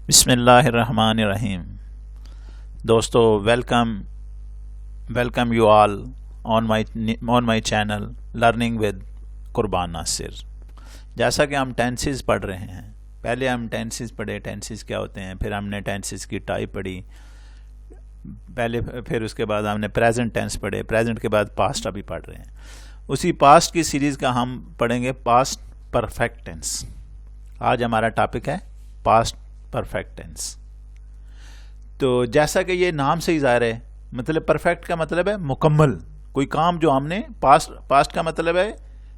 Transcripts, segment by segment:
بسم اللہ الرحمن الرحیم. دوستو welcome you all on my channel learning with قربان ناصر. جیسا کہ ہم ٹینسز پڑھ رہے ہیں، پہلے ہم ٹینسز پڑھے، ٹینسز کیا ہوتے ہیں، پھر ہم نے ٹینسز کی ٹائپ پڑھی، پھر اس کے بعد ہم نے پریزنٹ ٹینس پڑھے، پریزنٹ کے بعد پاسٹ ابھی پڑھ رہے ہیں. اسی پاسٹ کی سیریز کا ہم پڑھیں گے پاسٹ پرفیکٹ ٹینس. آج ہمارا ٹاپک ہے پاسٹ پرفیکٹ ٹینس. تو جیسا کہ یہ نام سے ہی ظاہر ہے، مطلب پرفیکٹ کا مطلب ہے مکمل. کوئی کام جو ہم نے پاسٹ کا مطلب ہے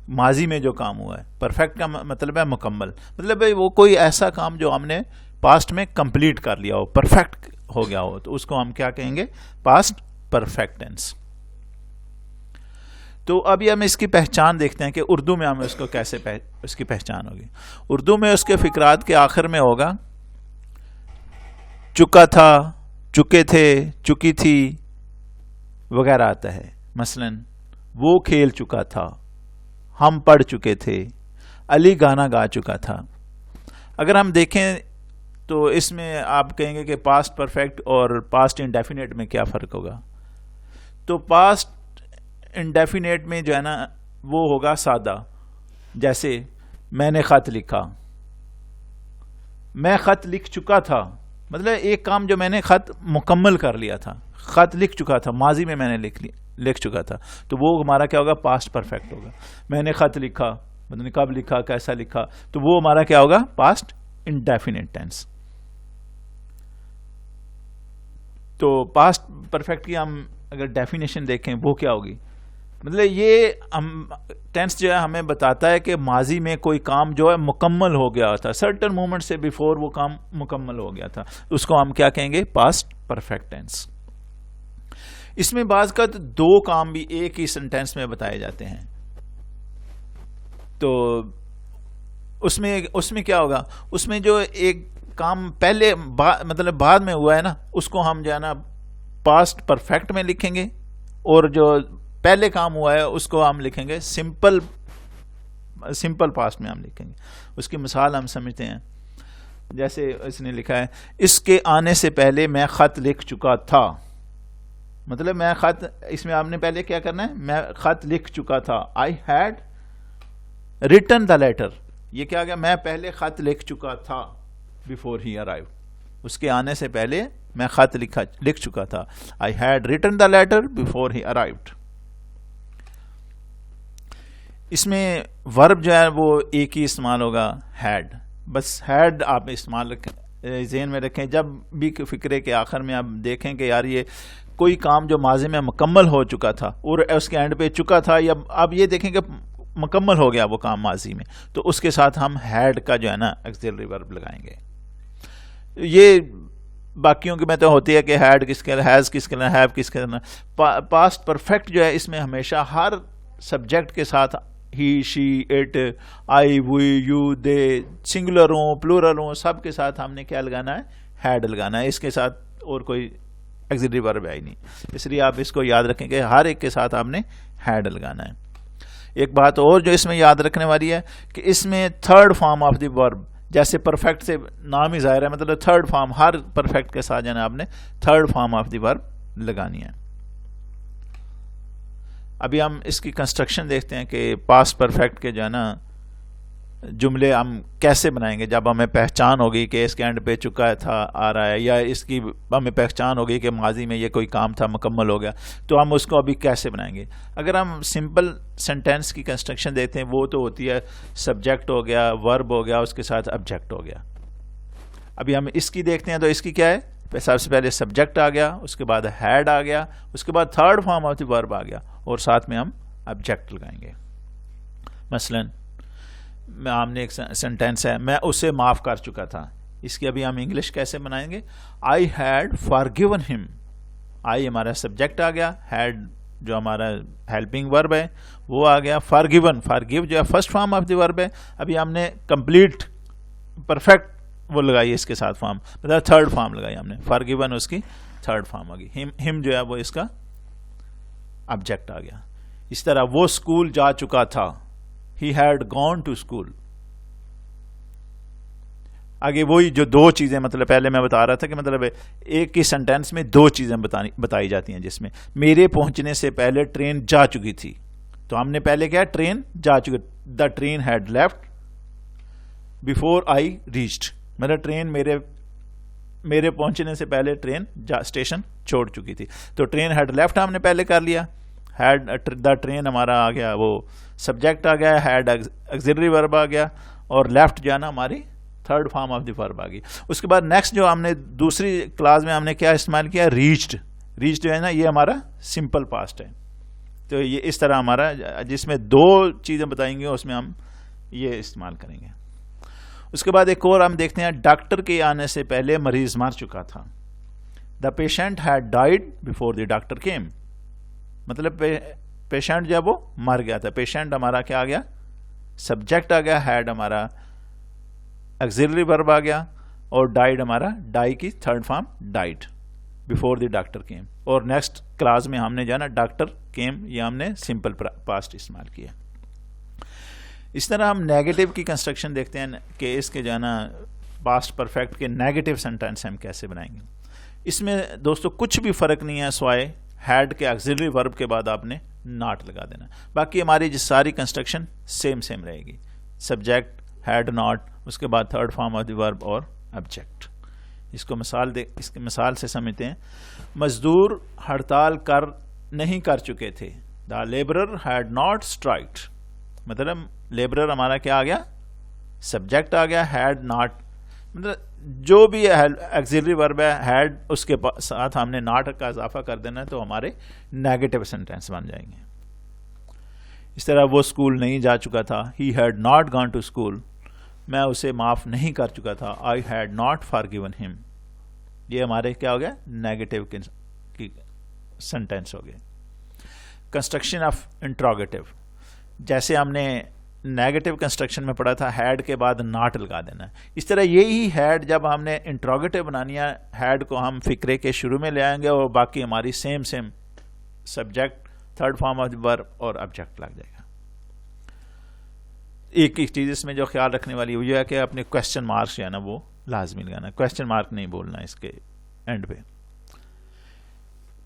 ماضی میں جو کام ہوا ہے، پرفیکٹ کا مطلب ہے مکمل، مطلب ہے وہ کوئی ایسا کام جو ہم نے پاسٹ میں کمپلیٹ کر لیا ہو، پرفیکٹ ہو گیا ہو، تو اس کو ہم کیا کہیں گے؟ Past perfect tense. تو ابھی ہم اس کی پہچان دیکھتے ہیں کہ اردو میں ہم اس کو کیسے اس کی پہچان ہوگی. اردو میں اس کے فقرات کے آخر میں ہوگا چکا تھا، چکے تھے، چکی تھی وغیرہ آتا ہے. مثلا وہ کھیل چکا تھا، ہم پڑھ چکے تھے، علی گانا گا چکا تھا. اگر ہم دیکھیں تو اس میں آپ کہیں گے کہ پاسٹ پرفیکٹ اور پاسٹ انڈیفینیٹ میں کیا فرق ہوگا. تو پاسٹ انڈیفینیٹ میں جو ہے نا وہ ہوگا سادہ. جیسے میں نے خط لکھا، میں خط لکھ چکا تھا، مطلب ایک کام جو میں نے خط مکمل کر لیا تھا، خط لکھ چکا تھا، ماضی میں نے لکھ چکا تھا، تو وہ ہمارا کیا ہوگا؟ پاسٹ پرفیکٹ ہوگا. میں نے خط لکھا، مطلب کب لکھا، کیسا لکھا، تو وہ ہمارا کیا ہوگا؟ Past indefinite tense. تو پاسٹ پرفیکٹ کی ہم اگر ڈیفینیشن دیکھیں وہ کیا ہوگی؟ مطلب یہ ٹینس جو ہے ہمیں بتاتا ہے کہ ماضی میں کوئی کام جو ہے مکمل ہو گیا تھا، سرٹن مومنٹ سے بیفور وہ کام مکمل ہو گیا تھا، اس کو ہم کیا کہیں گے؟ Past perfect tennis. اس میں بعض کا دو کام بھی ایک ہی سینٹینس میں بتائے جاتے ہیں. تو اس میں کیا ہوگا؟ اس میں جو ایک کام پہلے مطلب بعد میں ہوا ہے نا، اس کو ہم جو ہے نا پاسٹ پرفیکٹ میں لکھیں گے، اور جو پہلے کام ہوا ہے اس کو ہم لکھیں گے سمپل پاسٹ میں ہم لکھیں گے. اس کی مثال ہم سمجھتے ہیں. جیسے اس نے لکھا ہے اس کے آنے سے پہلے میں خط لکھ چکا تھا. مطلب میں خط، اس میں آپ نے پہلے کیا کرنا ہے؟ میں خط لکھ چکا تھا. I had written the letter. یہ کیا گیا؟ میں پہلے خط لکھ چکا تھا before he arrived. اس کے آنے سے پہلے میں خط لکھ چکا تھا. I had written the letter before he arrived. اس میں ورب جو ہے وہ ایک ہی استعمال ہوگا، ہیڈ. بس ہیڈ آپ استعمال ذہن میں رکھیں. جب بھی فقرے کے آخر میں آپ دیکھیں کہ یار یہ کوئی کام جو ماضی میں مکمل ہو چکا تھا اور اس کے اینڈ پہ چکا تھا، یا آپ یہ دیکھیں کہ مکمل ہو گیا وہ کام ماضی میں، تو اس کے ساتھ ہم ہیڈ کا جو ہے نا ایکسیلری ورب لگائیں گے. یہ باقیوں کی میں تو ہوتی ہے کہ ہیڈ کس کے، ہیز کس کے، ہیو کس کے. پاسٹ پرفیکٹ جو ہے اس میں ہمیشہ ہر سبجیکٹ کے ساتھ he, she, it, I, we, you, they, singular ہوں پلورل ہوں، سب کے ساتھ ہم نے کیا لگانا ہے؟ ہیڈ لگانا ہے. اس کے ساتھ اور کوئی ایگزیلری ورب ہے ہی نہیں. اس لیے آپ اس کو یاد رکھیں کہ ہر ایک کے ساتھ آپ نے ہیڈ لگانا ہے. ایک بات اور جو اس میں یاد رکھنے والی ہے کہ اس میں تھرڈ فارم آف دی ورب، جیسے پرفیکٹ سے نام ہی ظاہر ہے، مطلب تھرڈ فارم، ہر پرفیکٹ کے ساتھ جانا آپ نے تھرڈ فارم آف دی ورب لگانی ہے. ابھی ہم اس کی کنسٹرکشن دیکھتے ہیں کہ پاسٹ پرفیکٹ کے جو ہے نا جملے ہم کیسے بنائیں گے. جب ہمیں پہچان ہوگی کہ اس کے اینڈ پہ چکا تھا آ رہا ہے، یا اس کی ہمیں پہچان ہوگی کہ ماضی میں یہ کوئی کام تھا مکمل ہو گیا، تو ہم اس کو ابھی کیسے بنائیں گے؟ اگر ہم سمپل سینٹینس کی کنسٹرکشن دیتے ہیں وہ تو ہوتی ہے سبجیکٹ ہو گیا، ورب ہو گیا، اس کے ساتھ آبجیکٹ ہو گیا. ابھی ہم اس کی دیکھتے ہیں تو اس کی کیا ہے؟ سب سے پہلے سبجیکٹ آ گیا، اس کے بعد ہیڈ آ گیا، اس کے بعد تھرڈ فارم آف دی ورب آ گیا، اور ساتھ میں ہم آبجیکٹ لگائیں گے. مثلا ہم نے ایک سینٹینس ہے میں اسے معاف کر چکا تھا. اس کی ابھی ہم انگلش کیسے بنائیں گے؟ آئی ہیڈ فارگیون ہم. آئی ہمارا سبجیکٹ آ گیا، ہیڈ جو ہمارا ہیلپنگ ورب ہے وہ آ گیا، فارگیون، فارگیو جو ہے فرسٹ فارم آف دی ورب ہے. ابھی ہم نے کمپلیٹ پرفیکٹ وہ لگائی اس کے ساتھ فارم، مطلب تھرڈ فارم لگائی ہم نے، فارگیون اس کی تھرڈ فارم آ گئی. ہم جو ہے وہ اس کا آبجیکٹ آ گیا. اس طرح وہ اسکول جا چکا تھا، he had gone to school. آگے وہی جو دو چیزیں مطلب پہلے میں بتا رہا تھا کہ مطلب ایک ہی سینٹینس میں دو چیزیں بتائی جاتی ہیں، جس میں میرے پہنچنے سے پہلے ٹرین جا چکی تھی. تو ہم نے پہلے کیا ٹرین جا چکی، the train had left before I reached, مطلب ٹرین میرے پہنچنے سے پہلے ٹرین اسٹیشن چھوڑ چکی تھی. تو ٹرین ہیڈ لیفٹ ہم نے پہلے کر لیا، ہیڈ دا ٹرین ہمارا آ گیا، وہ سبجیکٹ آ گیا، ہیڈ ایگزیلری ورب آ گیا، اور لیفٹ جو ہے نا ہماری تھرڈ فارم آف دی ورب آ گئی. اس کے بعد نیکسٹ جو ہم نے دوسری کلاس میں ہم نے کیا استعمال کیا، ریچڈ. ریچ جو ہے نا یہ ہمارا سمپل پاسٹ ہے. تو یہ اس طرح ہمارا جس میں دو چیزیں بتائیں گے اس میں ہم یہ استعمال کریں گے. اس کے بعد ایک اور ہم دیکھتے ہیں، ڈاکٹر کے آنے سے پہلے مریض مر چکا تھا. The patient had died before the doctor came, مطلب پیشنٹ جب وہ مر گیا تھا. پیشنٹ ہمارا کیا آ گیا، سبجیکٹ آ گیا، ہیڈ ہمارا ایگزیلری ورب آ گیا، اور ڈائڈ ہمارا ڈائی کی third form died before the doctor came. اور نیکسٹ کلاس میں ہم نے جو ہے نا ڈاکٹر کیم یہ ہم نے سمپل پاسٹ استعمال کیا. اس طرح ہم نیگیٹو کی کنسٹرکشن دیکھتے ہیں کہ اس کے جو ہے نا پاسٹ پرفیکٹ کے نیگیٹو سینٹینس ہم کیسے بنائیں گے. اس میں دوستو کچھ بھی فرق نہیں ہے سوائے ہیڈ کے ایگزیلری ورب کے بعد آپ نے ناٹ لگا دینا. باقی ہماری جو ساری کنسٹرکشن سیم رہے گی، سبجیکٹ، ہیڈ، ناٹ، اس کے بعد تھرڈ فارم آف دی ورب اور آبجیکٹ. اس کو اس کی مثال سے سمجھتے ہیں. مزدور ہڑتال نہیں کر چکے تھے. دا لیبرر ہیڈ ناٹ اسٹرائکڈ، مطلب لیبرر ہمارا کیا آ گیا، سبجیکٹ آ گیا، ہیڈ ناٹ، مطلب جو بھی ایگزیلری ورب ہے ہیڈ اس کے ساتھ ہم نے ناٹ کا اضافہ کر دینا ہے تو ہمارے نیگیٹو سینٹینس بن جائیں گے. اس طرح وہ اسکول نہیں جا چکا تھا، he had not gone to school, میں اسے معاف نہیں کر چکا تھا، آئی ہیڈ ناٹ فارگیون ہم. یہ ہمارے کیا ہو گیا، نیگیٹو کی سینٹینس ہو گئے. کنسٹرکشن آف انٹروگیٹو، جیسے ہم نے نیگیٹو کنسٹرکشن میں پڑھا تھا ہیڈ کے بعد ناٹ لگا دینا. اس طرح یہی ہیڈ جب ہم نے انٹروگیٹو بنانی ہے، ہیڈ کو ہم فقرے کے شروع میں لے آئیں گے اور باقی ہماری same subject, third form of the ورب اور آبجیکٹ لگ جائے گا. ایک چیز اس میں جو خیال رکھنے والی وہ یہ ہے کہ اپنے کوشچن مارکس جو ہے نا وہ لازمی لگانا، کوشچن مارک نہیں بولنا اس کے اینڈ پہ.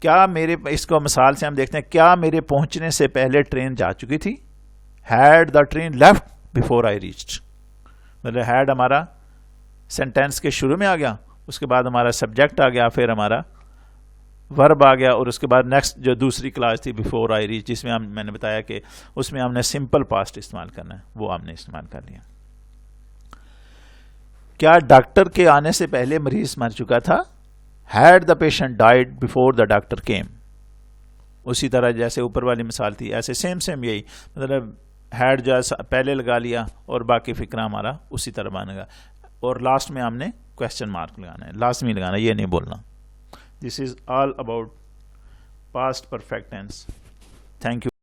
کیا اس کو مثال سے ہم دیکھتے ہیں، کیا میرے پہنچنے سے پہلے ٹرین جا چکی تھی، had the train left before I reached. مطلب ہیڈ ہمارا سینٹینس کے شروع میں آ گیا، اس کے بعد ہمارا سبجیکٹ آ گیا، پھر ہمارا ورب آ گیا، اور اس کے بعد نیکسٹ جو دوسری کلاس تھی بفور آئی ریچ، جس میں میں نے بتایا کہ اس میں ہم نے سمپل پاسٹ استعمال کرنا ہے، وہ ہم نے استعمال کر لیا. کیا ڈاکٹر کے آنے سے پہلے مریض مر چکا تھا، had the patient died before the doctor came. اسی طرح جیسے اوپر والی مثال تھی ایسے سیم یہی، مطلب ہیڈ جو ہے پہلے لگا لیا اور باقی فکرہ ہمارا اسی طرح بنے گا، اور لاسٹ میں ہم نے کوشچن مارک لگانا ہے، لازمی لگانا، یہ نہیں بولنا. This is all about past perfect tense. Thank you.